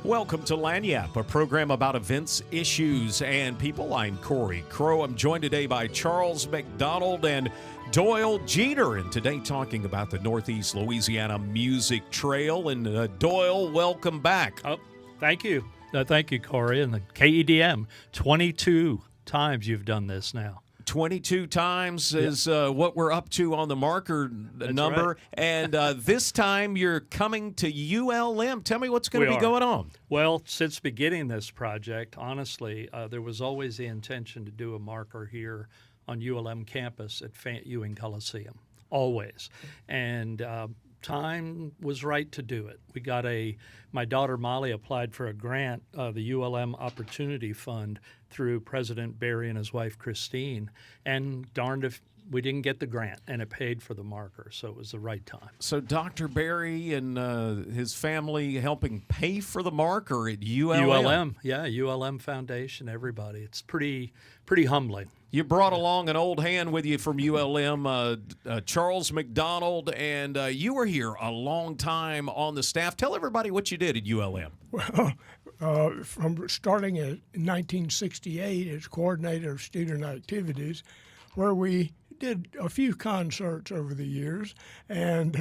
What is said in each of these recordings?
Welcome to Lagniappe, a program about events, issues, and people. I'm Cory Crowe. I'm joined today by Charles McDonald and Doyle Jeter, and today talking about the Northeast Louisiana Music Trail. And Doyle, welcome back. Oh, thank you. Thank you, Cory. And the KEDM, 22 times you've done this now. 22 times is what we're up to on the marker number. Right. And this time you're coming to ULM. Tell me what's going to be going on. Well, since beginning this project, honestly, there was always the intention to do a marker here on ULM campus at Fant-Ewing Coliseum, always. And time was right to do it. We got my daughter Molly applied for a grant, the ULM Opportunity Fund, through President Barry and his wife Christine, and darned if we didn't get the grant, and it paid for the marker, so it was the right time. So Dr. Barry and his family helping pay for the marker at ULM? ULM, yeah, ULM Foundation, everybody. It's pretty humbling. You brought along an old hand with you from ULM, Charles McDonald, and you were here a long time on the staff. Tell everybody what you did at ULM. Well, from starting in 1968 as coordinator of student activities, where we did a few concerts over the years, and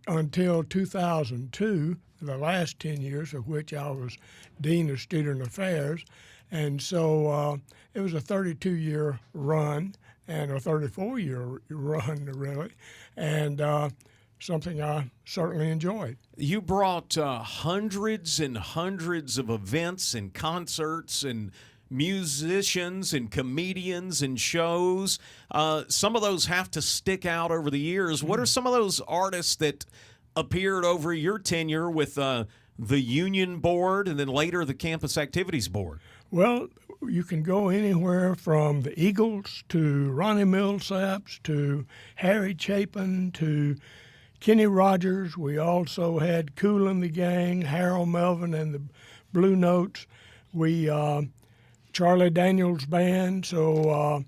until 2002, the last 10 years of which I was Dean of Student Affairs. And so it was a 32-year run and a 34-year run, really, and something I certainly enjoyed. You brought hundreds and hundreds of events and concerts and musicians and comedians and shows. Some of those have to stick out over the years. What are some of those artists that appeared over your tenure with the Union Board and then later the Campus Activities Board? Well, you can go anywhere from the Eagles to Ronnie Millsaps to Harry Chapin to Kenny Rogers. We also had Kool The Gang, Harold Melvin and the Blue Notes. We Charlie Daniels Band. So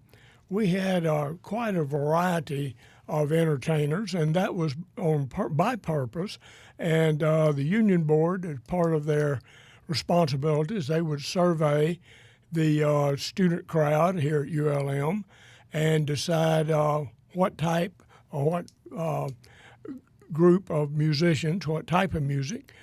we had quite a variety of entertainers, and that was by purpose. And the Union Board, as part of their responsibilities, they would survey the student crowd here at ULM and decide what type or what group of musicians, what type of music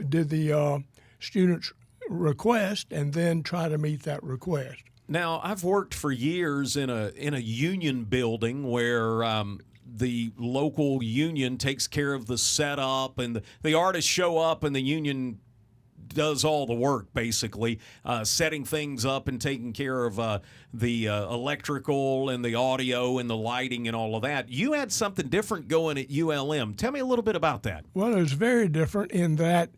did the students request, and then try to meet that request. Now, I've worked for years in a union building where the local union takes care of the setup, and the artists show up, and the union does all the work, basically, setting things up and taking care of the electrical and the audio and the lighting and all of that. You had something different going at ULM. Tell me a little bit about that. Well, it was very different in that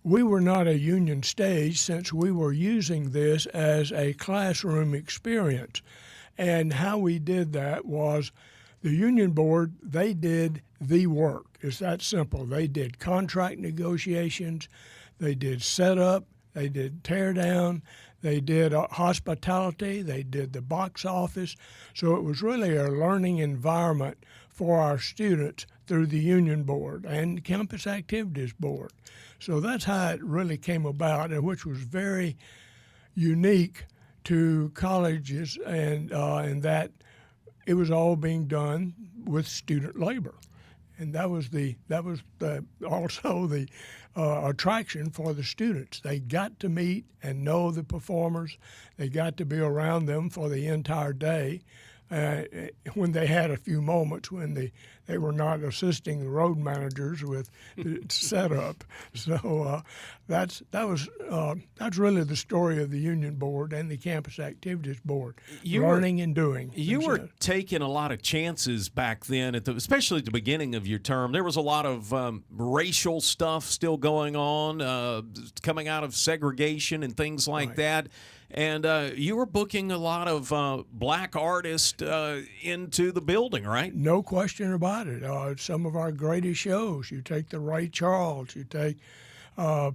we were not a union stage, since we were using this as a classroom experience. And how we did that was the Union Board, they did the work. It's that simple. They did contract negotiations, they did setup, they did tear down, they did hospitality, they did the box office. So it was really a learning environment for our students through the Union Board and the Campus Activities Board. So that's how it really came about, and which was very unique to colleges, and that it was all being done with student labor. And that was also the attraction for the students. They got to meet and know the performers. They got to be around them for the entire day. When they had a few moments when they were not assisting the road managers with the setup. So that's really the story of the Union Board and the Campus Activities Board, learning and doing. You were taking a lot of chances back then, especially at the beginning of your term. There was a lot of racial stuff still going on, coming out of segregation and things like that. And you were booking a lot of black artists into the building, right? No question about it. Some of our greatest shows. You take the Ray Charles, you take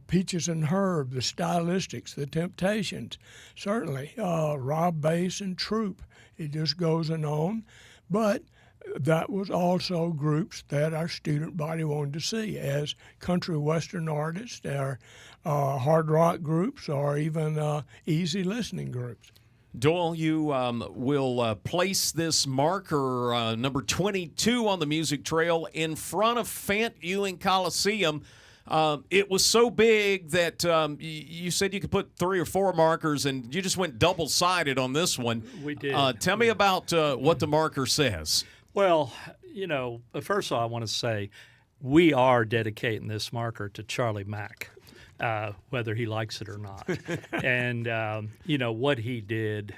Peaches and Herb, the Stylistics, the Temptations, certainly Rob Bass and Troop. It just goes on. But that was also groups that our student body wanted to see, as country western artists, or hard rock groups, or even easy listening groups. Doyle, you will place this marker, number 22 on the music trail, in front of Fant-Ewing Coliseum. It was so big that you said you could put 3 or 4 markers, and you just went double-sided on this one. We did. Tell me about what the marker says. Well, first of all, I want to say we are dedicating this marker to Charlie Mack. Whether he likes it or not. And, what he did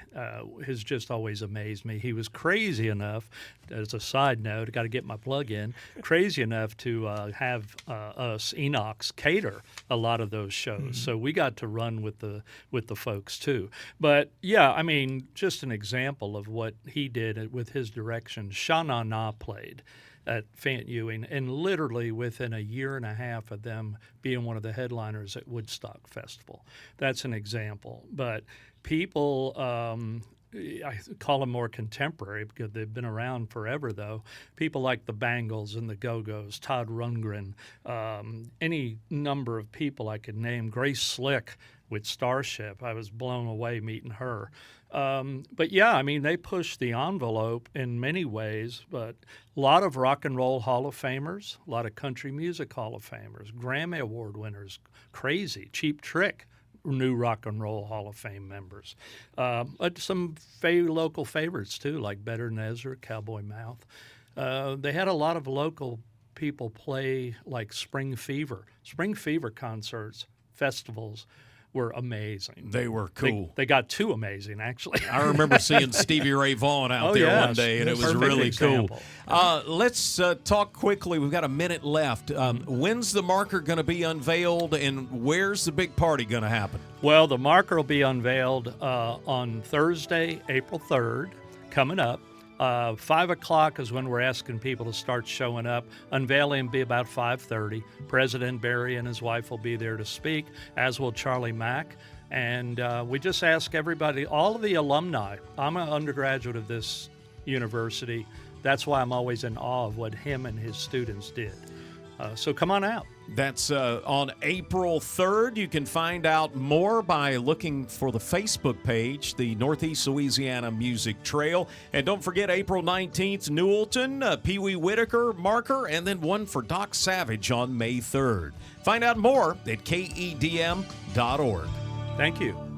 has just always amazed me. He was crazy enough, as a side note, I got to get my plug in, crazy enough to have us Enochs cater a lot of those shows. Mm-hmm. So we got to run with the folks too. But, yeah, I mean, just an example of what he did with his direction. Sha Na Na played at Fant-Ewing, and literally within a year and a half of them being one of the headliners at Woodstock Festival. That's an example. But people, I call them more contemporary because they've been around forever, though. People like the Bangles and the Go-Go's, Todd Rundgren, any number of people I could name. Grace Slick with Starship. I was blown away meeting her. But yeah, I mean, they pushed the envelope in many ways, but a lot of rock and roll Hall of Famers, a lot of country music Hall of Famers, Grammy Award winners, crazy, Cheap Trick, new rock and roll Hall of Fame members. Some local favorites too, like Better Than Ezra, Cowboy Mouth. They had a lot of local people play, like Spring Fever concerts, festivals. Were amazing. They were cool. They got too amazing, actually. I remember seeing Stevie Ray Vaughan out there one day, and it was really example. Cool. Let's talk quickly. We've got a minute left. When's the marker going to be unveiled, and where's the big party going to happen? Well, the marker will be unveiled on Thursday, April 3rd, coming up. 5 o'clock is when we're asking people to start showing up. Unveiling will be about 5:30. President Barry and his wife will be there to speak, as will Charlie Mack. And we just ask everybody, all of the alumni. I'm an undergraduate of this university. That's why I'm always in awe of what him and his students did. So come on out. That's on April 3rd. You can find out more by looking for the Facebook page, the Northeast Louisiana Music Trail. And don't forget, April 19th, Newellton, Pee Wee Whitaker marker, and then one for Doc Savage on May 3rd. Find out more at KEDM.org. Thank you.